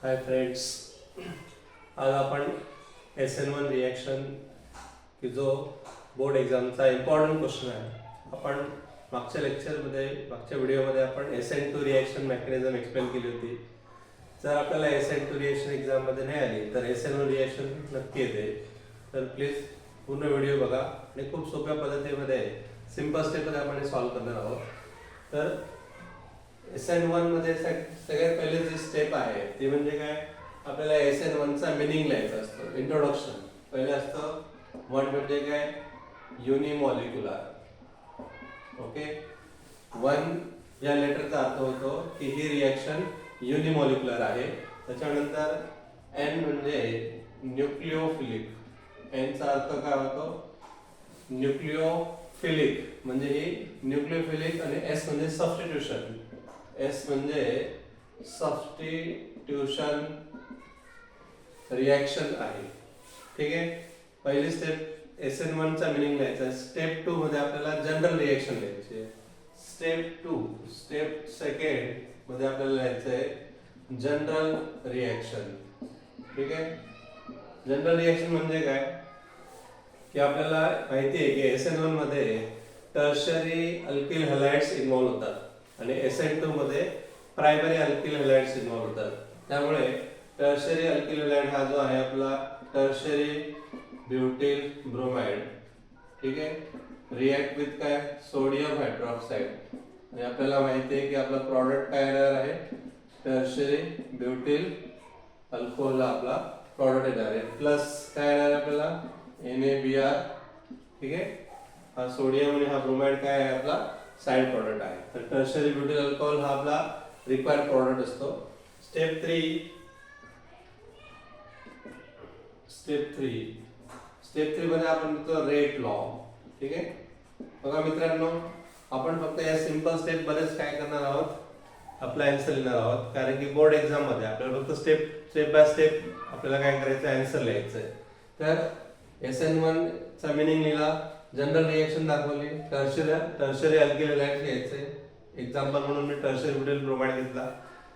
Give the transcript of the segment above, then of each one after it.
Hi friends, आज आपण SN1 reaction की जो बोर्ड एग्जामचा इम्पॉर्टंट क्वेश्चन आहे. आपण मागच्या व्हिडिओमध्ये आपण SN2 रिएक्शन मेकॅनिझम एक्सप्लेन केली होती. जर आपल्याला SN2 रिएक्शन एक्झाममध्ये नाही आली तर SN1 रिएक्शन नक्की येते. तर प्लीज पूर्ण व्हिडिओ बघा आणि खूप सोप्या पद्धतीमध्ये सिंपल स्टेपमध्ये आपण सॉल्व्ह करणार आहोत. तर SN1 मध्ये सगळ्यात पहिले जी स्टेप आहे ती म्हणजे काय, आपल्याला SN1 चा मीनिंग लिहायचा असतो. इंट्रोडक्शन पहिले असतं. वन म्हणजे काय, युनिमॉलिक्युलर. ओके, वन या लेटरचा अर्थ होतो की ही रिएक्शन युनिमॉलिक्युलर आहे. त्याच्यानंतर N म्हणजे न्यूक्लिओफिलिक. N चा अर्थ काय होतो, न्यूक्लिओफिलिक म्हणजे ही न्यूक्लिओफिलिक. आणि S म्हणजे सबस्टिट्यूशन. S म्हणजे सबस्टिट्यूशन रिएक्शन आहे. ठीक आहे, पहिली स्टेप SN1 चा मीनिंग लिहायचा. स्टेप 2 मध्ये आपल्याला जनरल रिएक्शन लिहायची आहे. स्टेप सेकंड मध्ये आपल्याला लिहायचं आहे जनरल रिएक्शन. ठीक आहे, जनरल रिएक्शन म्हणजे काय की आपल्याला माहिती आहे की SN1 मध्ये टर्शरी अल्किल हॅलाइड्स इन्व्हॉल्व होतात आणि SN2 मध्ये प्रायमरी अल्किल हॅलाइड्स इन्व्हॉल्व होतात. त्यामुळे टर्शरी अल्किल हॅलाइड हा जो आहे आपला टर्शरी ब्युटिल ब्रोमाइड, ठीक आहे, रिएक्ट विथ काय, सोडियम हायड्रॉक्साइड. आणि आपल्याला माहिती आहे की आपला प्रॉडक्ट काय येणार आहे, टर्शरी ब्युटिल अल्कोहोल आपला प्रॉडक्ट येणार आहे. प्लस काय येणार आहे आपल्याला, NaBr. ठीक आहे, हा सोडियम आणि हा ब्रोमाइड काय आहे आपला साइड प्रोडक्ट आहे. तर टर्शरी ब्युटिल अल्कोहोल हा आपला रिक्वायर्ड प्रोडक्ट असतो. स्टेप 3 मध्ये आपण म्हणतो रेट लॉ. ठीक आहे, बघा मित्रांनो, आपण फक्त या सिंपल स्टेप बरेच काय करणार आहोत, आपला आन्सर लिहिणार आहोत. कारण की बोर्ड एक्झाम मध्ये आपल्याला फक्त स्टेप बाय स्टेप आपल्याला काय करायचं, आन्सर लिहायचं आहे. तर SN1 चा मीनिंग लिहिला, जनरल रिएक्शन दाखवली, टर्शरी अल्किल हॅलाइड्स घ्यायचे. एक्झाम्पल म्हणून मी टर्शरी ब्युटिल ब्रोमाइड घेतला.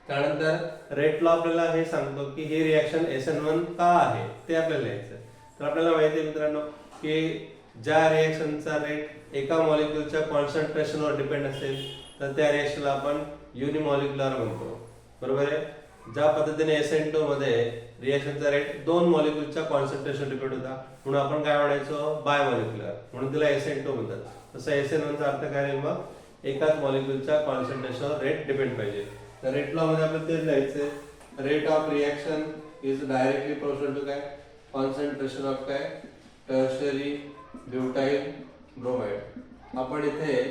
त्यानंतर रेट लॉ आपल्याला हे सांगतो की ही रिएक्शन SN1 का आहे ते आपल्याला लिहायचं. तर आपल्याला माहिती आहे मित्रांनो की ज्या रिएक्शनचा रेट एका मॉलिक्युलच्या कॉन्सन्ट्रेशनवर डिपेंड असेल तर त्या रिएक्शनला आपण युनिमॉलिक्युलर म्हणतो. बरोबर आहे. ज्या पद्धतीने SN2 मध्ये रिएक्शनचा रेट दोन मॉलिक्युलच्या कॉन्सन्ट्रेशन डिपेंड होता म्हणून आपण काय म्हणायचो, बाय मॉलिक्युलर, म्हणून तिला SN2 म्हणतात. तसं SN1 चा अर्थ काय, मग एकाच मॉलिक्युलच्या कॉन्सन्ट्रेशनवर रेट डिपेंड पाहिजे. तर रेट लॉ मध्ये आपल्याला तेच लिहायचे, rate of reaction is directly proportional to काय, कॉन्सन्ट्रेशन ऑफ काय, टर्शरी ब्युटाइल ब्रोमाइड. आपण इथे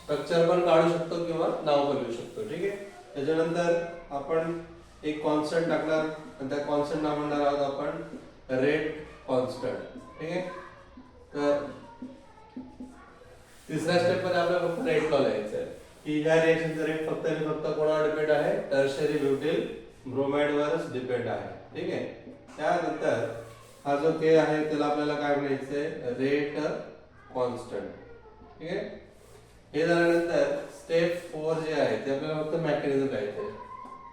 स्ट्रक्चर पण काढू शकतो किंवा नाव पण लिहू शकतो. ठीक आहे, त्याच्यानंतर आपण एक कॉन्स्टंट टाकणार आणि त्या कॉन्स्टंट नाव म्हणणार आहोत आपण रेट कॉन्स्टंट. ठीक आहे, तर तिसऱ्या स्टेप मध्ये आपल्याला फक्त रेट लॉ लिहायचा आहे की ह्या रिएक्शनचा रेट फक्त आणि फक्त कोणावर डिपेंड आहे, टर्शरी ब्युटिल ब्रोमाइड वरच डिपेंड आहे. ठीक आहे, त्यानंतर हा जो K आहे त्याला आपल्याला काय म्हणायचंय, रेट कॉन्स्टंट. ठीक आहे, हे झाल्यानंतर स्टेप 4 जे आहे ते आपल्याला फक्त मेकॅनिझम लिहायचं.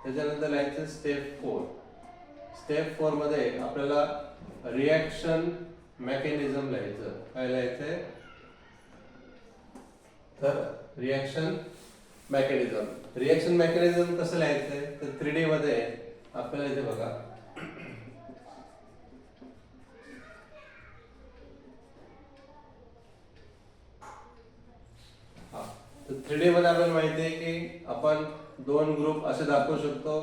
त्याच्यानंतर लिहायचं स्टेप 4. स्टेप 4 मध्ये आपल्याला रिएक्शन मेकॅनिझम लिहायचं. काय लिहायचंय, तर रिएक्शन मेकॅनिझम कसं लिहायचंय, तर 3D मध्ये आपल्याला इथे बघा, तर 3D मध्ये आपल्याला माहिती आहे की आपण दोन ग्रुप असे दाखवू शकतो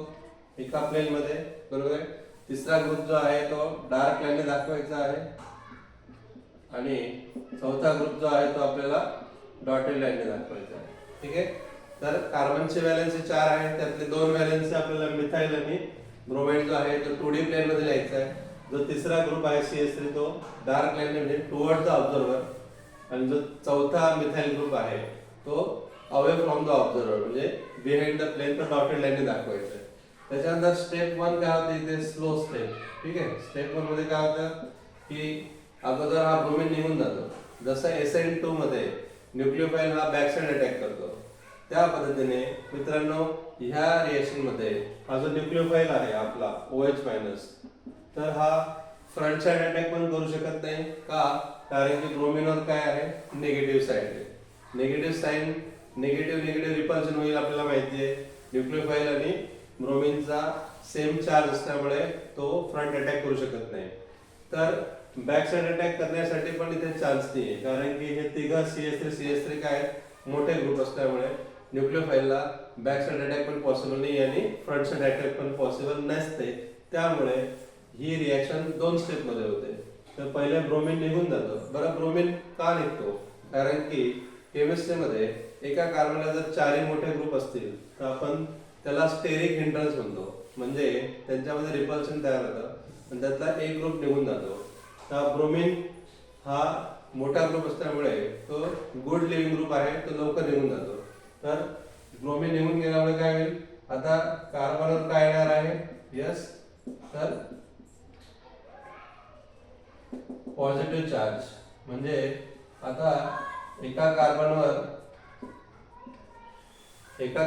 एका प्लेन मध्ये. बरोबर आहे. तिसरा ग्रुप जो आहे तो डार्क लाईनने दाखवायचा आहे आणि चौथा ग्रुप जो आहे तो आपल्याला डॉटेड लाईनने दाखवायचा आहे. ठीक आहे, तर कार्बनचे व्हॅलेन्सी 4 आहे, त्यातले 2 व्हॅलेन्सी आपल्याला मिथाइल आणि ब्रोमाइड जो आहे तो 2D प्लेन मध्ये लिहायचा आहे. जो तिसरा ग्रुप आहे CH3 तो डार्क लाईनने म्हणजे टुवर्ड द ऑब्झर्वर, आणि जो चौथा मिथाइल ग्रुप आहे तो अवे फ्रॉम द ऑब्झर्वर म्हणजे बिहाइंड द प्लेन, तर डॉटेड लाईनने दाखवायचा आहे. त्याच्यानंतर स्टेप 1 काय होते, इथे स्लो स्टेप. ठीक आहे, स्टेप 1 मध्ये काय होतं की अगोदर हा ब्रोमीन निघून जातो. जसं SN2 मध्ये न्यूक्लियोफाइल हा बॅक साइड अटॅक करतो त्या पद्धतीने मित्रांनो ह्या रिएक्शन मध्ये हा जो न्यूक्लिओफाइल आहे आपला OH मायनस, तर हा फ्रंट साइड अटॅक पण करू शकत नाही का, कारण की ब्रोमिनवर काय आहे निगेटिव्ह साइड आहे. निगेटिव्ह साइन निगेटिव्ह रिपल्शन होईल आपल्याला माहिती आहे. न्यूक्लिओफाइल आणि ब्रोमिनचा सेम चार्ज असल्यामुळे तो फ्रंट अटॅक करू शकत नाही. तर बॅक साइड अटॅक करण्यासाठी पण इथे चान्स नाही आहे, कारण की हे तिघं CH3 काय मोठे ग्रुप असल्यामुळे न्यूक्लिओफाइलला बॅक साइड अटॅक पण पॉसिबल नाही आणि फ्रंट साइड अटॅक पण पॉसिबल नसते. त्यामुळे ही रिएक्शन 2 स्टेप मध्ये होते. तर पहिले ब्रोमिन निघून जातं. बरं, ब्रोमिन का निघतो? कारण की केमिस्ट्रीमध्ये एका कार्बनला जर 4 मोठे ग्रुप असतील तर आपण त्याला स्टेरिक हिंड्रन्स म्हणतो, म्हणजे त्यांच्यामध्ये रिपल्शन तयार होतं आणि त्यातला एक ग्रुप निघून जातो. तर ब्रोमिन हा मोठा ग्रुप असल्यामुळे तो गुड लिव्हिंग ग्रुप आहे, तो लवकर निघून जातो. तर ब्रोमिन निघून गेल्यामुळे काय होईल, आता कार्बनवर काय येणार आहे, यस, तर पॉझिटिव्ह चार्ज. म्हणजे आता एका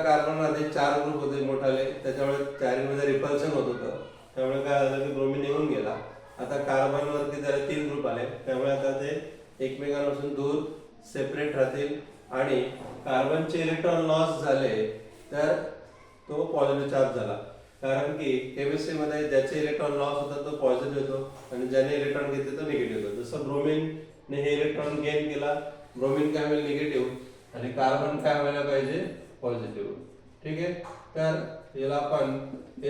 कार्बनमध्ये 4 ग्रुप होते मोठाले, त्याच्यामुळे चारीमध्ये रिपल्शन होत होतं. त्यामुळे काय झालं की ब्रोमिन निघून गेला. आता कार्बनवरती त्याला 3 ग्रुप आले, त्यामुळे आता ते एकमेकांपासून दूर सेपरेट राहतील आणि कार्बनचे इलेक्ट्रॉन लॉस झाले तर तो पॉझिटिव्ह चार्ज झाला. कारण की केमिस्ट्रीमध्ये ज्याचे इलेक्ट्रॉन लॉस होतात तो पॉझिटिव्ह होतो आणि ज्याने इलेक्ट्रॉन घेतले तो निगेटिव्ह होतो. जसं ब्रोमिनने हे इलेक्ट्रॉन गेन केला, ब्रोमिन काय होईल निगेटिव्ह आणि कार्बन काय व्हायला पाहिजे पॉझिटिव्ह. ठीक आहे, तर याला आपण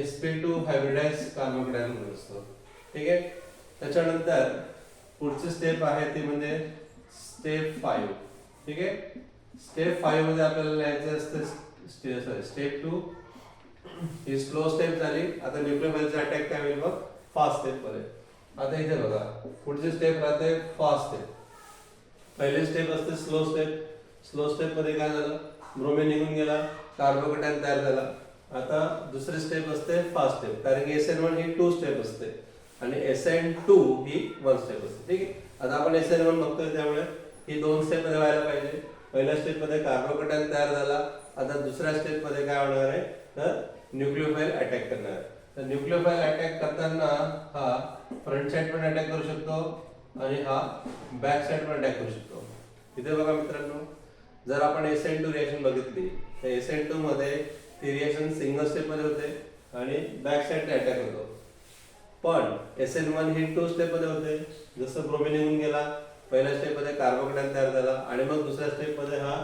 sp2 हायब्रिडाइज कार्बोकॅटायन म्हणत असतो. ठीक आहे, त्याच्यानंतर पुढची स्टेप आहे ती म्हणजे स्टेप 5. ठीक आहे, स्टेप 5 मध्ये आपल्याला लिहायचं असतं स्टेप 2 ही स्लो स्टेप झाली. आता न्यूक्लिओफाइलचा अटॅक काय होईल मग फास्ट स्टेप मध्ये. आता इथे बघा पुढची स्टेप राहते फास्ट स्टेप. पहिली स्टेप असते स्लो स्टेप. स्लो स्टेप मध्ये काय झालं, ब्रोमिन निघून गेला, कार्बोकॅटायन तयार झाला. आता दुसरी स्टेप असते फास्ट स्टेप, कारण की SN1 ही 2 स्टेप असते आणि SN2 ही 1 स्टेप असते. ठीक आहे, आता आपण SN1 बघतोय त्यामुळे ही 2 स्टेप मध्ये व्हायला पाहिजे. पहिल्या स्टेप मध्ये कार्बोकॅटायन तयार झाला. आता दुसऱ्या स्टेप मध्ये काय होणार आहे तर न्यूक्लिओफाइल अटॅक करणार आहे. तर न्यूक्लिओफाइल अटॅक करताना हा फ्रंट साइड पण अटॅक करू शकतो आणि हा बॅक साइड पण अटॅक करू शकतो. इथे बघा मित्रांनो, जर आपण SN2 रिएक्शन बघितली तर SN2 मध्ये ती रिएक्शन सिंगल स्टेप मध्ये होते आणि बॅक साइडने अटॅक होतो. पण SN1 ही 2 स्टेप मध्ये होते. जसं ब्रोमिन निघून गेला, पहिल्या स्टेप मध्ये कार्बोकॅटायन तयार झाला आणि मग दुसऱ्या स्टेप मध्ये हा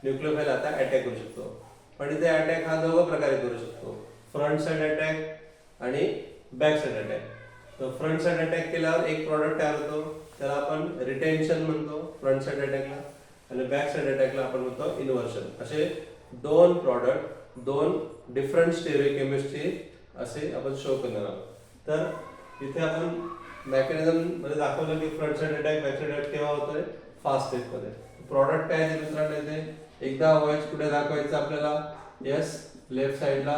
न्यूक्लिओफाइल आता अटॅक करू शकतो. पण इथे अटॅक हा दोघं प्रकारे करू शकतो, फ्रंट साइड अटॅक आणि बॅक साइड अटॅक. तर फ्रंट साइड अटॅक केल्यावर एक प्रॉडक्ट तयार होतो, त्याला आपण रिटेन्शन म्हणतो फ्रंट साइड अटॅकला, आणि बॅक साइड अटॅकला आपण म्हणतो इन्व्हर्शन. असे 2 प्रॉडक्ट, 2 डिफरंट स्टेरिओकेमिस्ट्री असे आपण शो करणार आहोत. तर इथे आपण मेकॅनिझम मध्ये दाखवलं की front side attack back side attack केव्हा होतोय फास्ट स्टेप मध्ये. प्रॉडक्ट काय आहे मित्रांनो, इथे एकदा OH कुठे दाखवायचं आपल्याला, यस, लेफ्ट साइडला.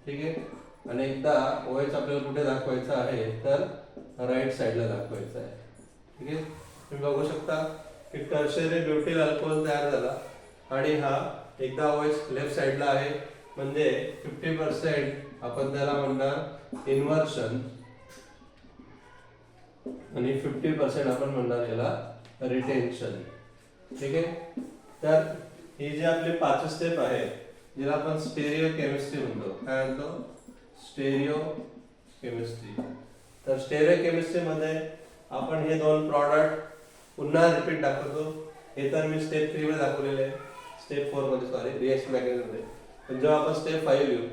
ठीक आहे, आणि एकदा OH आपल्याला कुठे दाखवायचं आहे तर राईट साइडला दाखवायचं आहे. ठीक आहे, तुम्ही बघू शकता की टर्शियरी ब्युटिल अल्कोहोल तयार झाला आणि हा एकदा OH लेफ्ट साइडला आहे, म्हणजे 50% आपण त्याला म्हणणार इन्व्हर्शन आणि 50% आपण म्हणणार याला रिटेन्शन. ठीक आहे, तर ही जी आपली 5 स्टेप आहे जिला आपण स्टेरिओ केमिस्ट्री म्हणतो. काय म्हणतो, स्टेरिओ केमिस्ट्री. तर स्टेरिओ केमिस्ट्री मध्ये आपण हे 2 प्रॉडक्ट पुन्हा रिपीट दाखवतो. हे तर मी स्टेप 3 मध्ये दाखवलेले आहे, स्टेप 4 मध्ये सॉरी रिएक्शन मेकॅनिझम मध्ये. पण जेव्हा आपण स्टेप 5 येऊ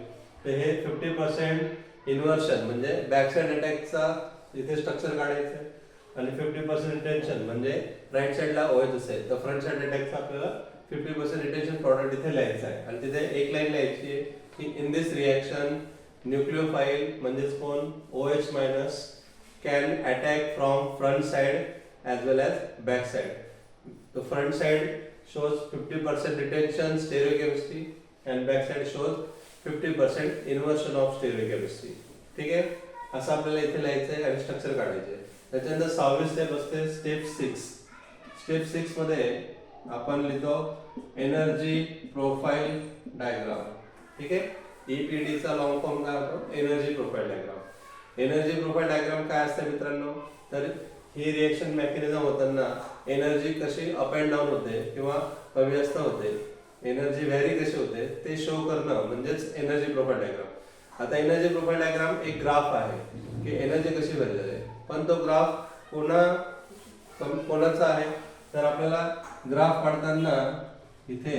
तर हे 50% इन्व्हर्शन म्हणजे बॅक साइड अटॅकचा इथे स्ट्रक्चर काढायचं आहे आणि 50% रिटेन्शन म्हणजे राईट साइडला OH असेल तर फ्रंट साइड अटॅकचा आपल्याला 50% रिटेन्शन प्रॉडक्ट इथे लिहायचं आहे. आणि तिथे एक लाईन लिहायची आहे की इन दिस रिएक्शन न्यूक्लिओफाइल म्हणजेच कोण OH minus can attack from front side as well as back side. The front side shows 50% retention stereochemistry and back side shows 50% inversion of stereochemistry. ठीक आहे, असं आपल्याला इथे लिहायचं आहे आणि स्ट्रक्चर काढायचे आहे. त्याच्यानंतर 6वी स्टेप असते स्टेप 6. स्टेप 6 मध्ये आपण लिहितो एनर्जी प्रोफाईल डायग्राम. ठीक आहे, ईपीडीचा लॉंग फॉर्म काय होतो? Energy profile diagram. Energy profile diagram काय असतं मित्रांनो? तर ही रिएक्शन मेकॅनिझम होताना एनर्जी कशी अप अँड डाऊन होते किंवा कमी जास्त होते, एनर्जी व्हॅरी कशी होते ते शो करणं म्हणजेच एनर्जी प्रोफाईल डायग्राम. आता एनर्जी प्रोफाईल डायग्राम एक ग्राफ आहे की एनर्जी कशी व्हॅरी आहे, पण तो ग्राफ कोणाचा आहे? तर आपल्याला ग्राफ काढताना इथे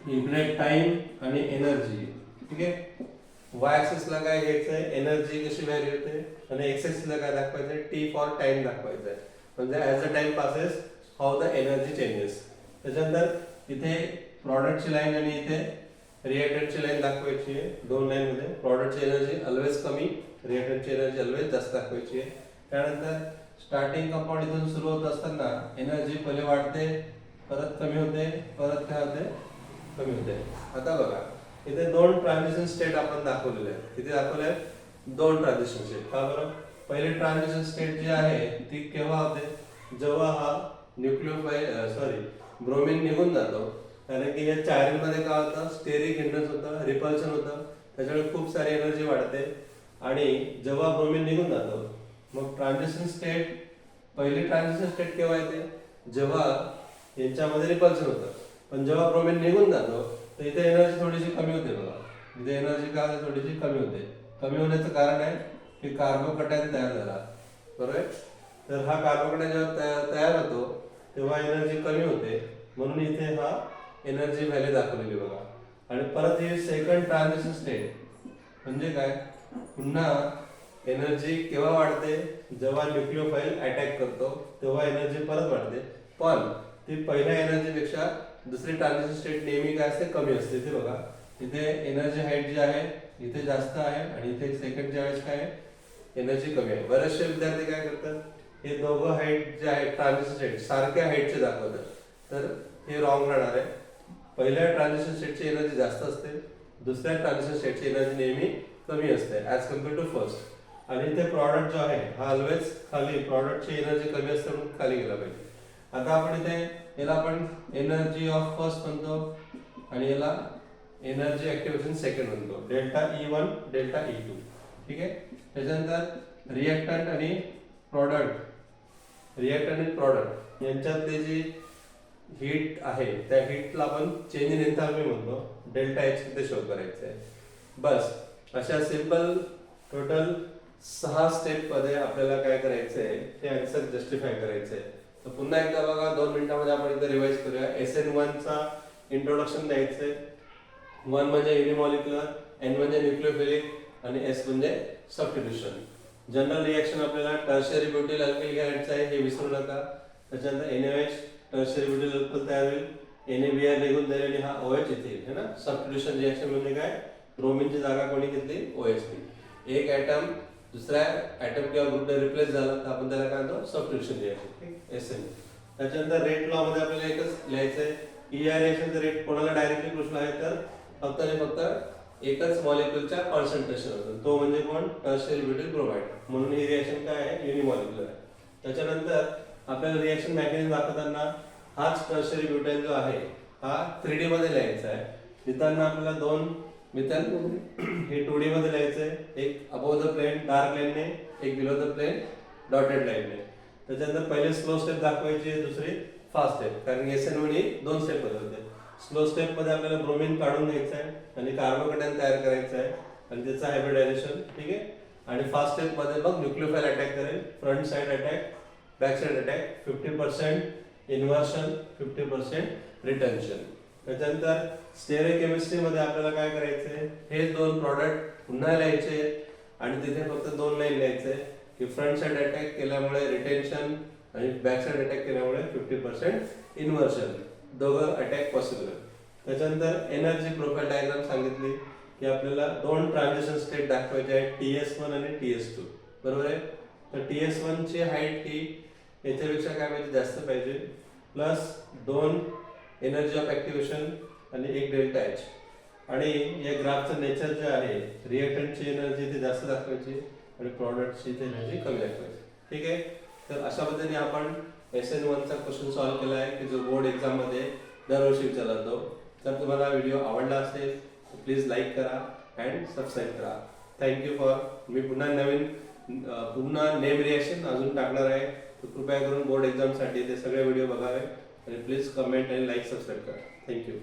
इकडे टाइम आणि एनर्जी. ठीक आहे, वाय ऍक्सिस ला काय घ्यायचंय? एनर्जी कशी व्हॅरी होते, आणि एक्स ऍक्सिस ला काय दाखवायचंय? टी फॉर टाइम दाखवायचंय. म्हणजे as the time passes how the energy changes. त्याच्यानंतर इथे प्रॉडक्टची लाईन आणि इथे रिएक्टंटची लाईन दाखवायची आहे. दोन लाईन मध्ये प्रॉडक्टची एनर्जी ऑलवेज कमी, रिएक्टंटची एनर्जी ऑलवेज जास्त दाखवायची आहे. त्यानंतर स्टार्टिंग कंपाऊंड इथून सुरू होत असताना एनर्जी पहिले वाढते, परत कमी होते, परत काय होते? कमी होते. आता बघा इथे दोन ट्रान्झिशन स्टेट आपण दाखवलेले आहेत. किती दाखवले आहेत? दोन ट्रान्झिशन स्टेट. का बरं? पहिली ट्रान्झिशन स्टेट जी आहे ती केव्हा होते? जेव्हा हा ब्रोमीन निघून जातो. कारण की या चायरल मध्ये काय होतं? स्टेरिक हिंड्रन्स होतं, रिपल्शन होतं, त्याच्यामुळे खूप सारी एनर्जी वाढते. आणि जेव्हा ब्रोमीन निघून जातो मग ट्रान्झिशन स्टेट, पहिली ट्रान्झिशन स्टेट केव्हा येते? जेव्हा यांच्यामध्ये रिपल्शन होतं. पण जेव्हा ब्रोमीन निघून जातो तर इथे एनर्जी थोडीशी कमी होते. बघा इथे एनर्जी काय होते? थोडीशी कमी होते. कमी होण्याचं कारण आहे की कार्बोकॅटायन तयार झाला. बरोबर आहे? तर हा कार्बोकॅटायन जेव्हा तयार होतो तेव्हा एनर्जी कमी होते, म्हणून इथे हा एनर्जी व्हॅल्यू दाखवलेली बघा. आणि परत ही सेकंड ट्रान्झिशन स्टेट म्हणजे काय? पुन्हा एनर्जी केव्हा वाढते? जेव्हा न्यूक्लियोफाइल अटॅक करतो तेव्हा एनर्जी परत वाढते. पण ती पहिल्या एनर्जी पेक्षा दुसरी ट्रान्झिशन स्टेट नेहमी काय असते? कमी असते. ते बघा इथे एनर्जी हाईट जी आहे इथे जास्त आहे आणि इथे सेकंड च्या वेळेस काय आहे? एनर्जी कमी आहे. बरेचसे विद्यार्थी काय करतात? हे दोघं हाईट जे आहे ट्रान्झिशन स्टेट सारख्या हाईटचे दाखवतात. तर हे रॉंग राहणार आहे. पहिल्या ट्रान्झिशन स्टेटची एनर्जी जास्त असते, दुसऱ्या ट्रान्झिशन स्टेटची एनर्जी नेहमी कमी असते ऍज कम्पेअर टू फर्स्ट. आणि इथे प्रॉडक्ट जो आहे हा ऑलवेज खाली, प्रॉडक्टची एनर्जी कमी असते म्हणून खाली गेला पाहिजे. आता आपण इथे याला आपण एनर्जी ऑफ फर्स्ट म्हणतो आणि याला एनर्जी ऍक्टिव्हेशन सेकंड म्हणतो. Delta E1 delta E2. ठीक आहे. त्याच्यानंतर रिएक्टंट आणि प्रॉडक्ट यांच्यातली जी हीट आहे त्या हीटला आपण चेंज इन एन्थाल्पी म्हणतो. डेल्टा H इथे शो करायचं आहे. बस अशा सिंपल टोटल 6 स्टेप मध्ये आपल्याला काय करायचंय? हे आन्सर जस्टिफाय करायचंय. तर पुन्हा एकदा बघा 2 मिनिटांमध्ये आपण इथे रिवाइज करूया. SN1 चा इंट्रोडक्शन द्यायचंय. 1 म्हणजे युनिमॉलिक्युलर, N म्हणजे न्यूक्लियोफिलिक आणि S म्हणजे सबस्टिट्यूशन. जनरल रिएक्शन आपल्याला टर्शियरी ब्युटिल अल्किल घ्यायचं आहे, हे विसरू नका. त्याच्यानंतर NaOH टर्शियरी ब्युटिल अल्कोहोल तयार होईल. NaBr निघून जाईल आणि हा OH इथे येईल, है ना. सबस्टिट्यूशन रिएक्शन म्हणजे काय? ब्रोमीनची जागा कोणी घेतली? OH नी. एक ऍटम दुसऱ्या ऍटम किंवा ग्रुपने रिप्लेस झाला तर आपण त्याला काय म्हणतो? Substitution reaction. ठीक, SN. त्याच्यानंतर रेट लॉ मध्ये आपल्याला एकच लिहायचंय. ER रिएक्शनचा रेट कोणाला डायरेक्टली प्रश्न आहे तर फक्त आणि फक्त एकच मॉलिक्युलच्या कॉन्सन्ट्रेशन होतं, तो म्हणजे कोण? Tertiary butyl bromide. म्हणून ही रिएक्शन काय आहे? युनिमॉलिक्युलर आहे. त्याच्यानंतर आपल्याला रिएक्शन मेकॅनिझम दाखवताना हाच टर्शियरी ब्युटाइल जो आहे हा 3D मध्ये लिहायचा आहे. लिहिताना आपल्याला दोन मिथाइल हे 2D मध्ये लिहायचंय. एक अबोव द प्लेन डार्क लाईनने, एक बिलो द प्लेन डॉटेड लाईनने. त्याच्यानंतर पहिले स्लो स्टेप दाखवायची, दुसरी फास्ट स्टेप. कारण SN1 ही 2 स्टेप होते. स्लो स्टेप मध्ये आपल्याला ब्रोमीन काढून घ्यायचं आहे आणि कार्बोकॅटायन तयार करायचं आहे आणि त्याचं हायब्रिडायझेशन. ठीक आहे. आणि फास्ट स्टेप मध्ये मग न्यूक्लियोफाइल अटॅक करेल. Front side attack, back side attack, 50% inversion, 50% retention. त्याच्यानंतर स्टेरियोकेमिस्ट्री मध्ये आपल्याला काय करायचंय? हे दोन प्रॉडक्ट पुन्हा लिहायचे आणि तिथे फक्त 2 लाईन लिहायचे की फ्रंट साइड अटॅक केल्यामुळे रिटेन्शन आणि बॅक साइड अटॅक केल्यामुळे 50% इन्व्हर्शन. दोघं अटॅक पॉसिबल आहे. त्याच्यानंतर एनर्जी प्रोफाइल डायग्राम सांगितली की आपल्याला 2 ट्रान्झिशन स्टेट दाखवायचे आहेत, TS1 आणि TS2. बरोबर आहे. तर TS1 ची हाईट ही याच्यापेक्षा काय पाहिजे? जास्त पाहिजे. प्लस 2 एनर्जी ऑफ ऍक्टिव्हेशन आणि 1 डेल्टा H. आणि या ग्राफचं नेचर जे आहे रिएक्टंटची एनर्जी ती जास्त दाखवायची आणि प्रॉडक्टची एनर्जी कमी दाखवायची. ठीक आहे. तर अशा पद्धतीने आपण SN1 चा क्वेश्चन सॉल्व्ह केला आहे की जो बोर्ड एक्झाममध्ये दरवर्षी विचारला जातो. जर तुम्हाला व्हिडिओ आवडला असेल तर प्लीज लाईक करा अँड सबस्क्राईब करा. Thank you for. मी पुन्हा नेम रिॲक्शन अजून टाकणार आहे, तर कृपया करून बोर्ड एक्झामसाठी ते सगळे व्हिडिओ बघावे आणि प्लीज कमेंट आणि लाईक सबस्क्राईब करा. थँक्यू.